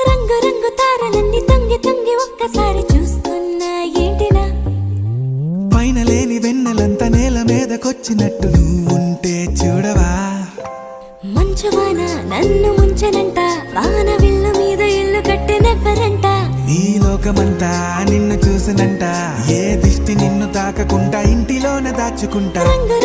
రంగు రంగు తారలన్నీ తొంగి తొంగి ఒక్కసారి చూస్తున్నా ఏంటినా పైన లేని వెన్నెలంతా నేల మీదకొచ్చినట్టు నువ్వుంటే చూడవా మంచువాన నన్ను ముంచనంట వాన విల్లు మీద ఇల్లు కట్టినెవ్వరంట ఈ లోకమంతా నిన్ను చూసినంట ఏ దిష్టి నిన్ను తాకకుండా ఇంటిలోనే దాచుకుంటా రంగు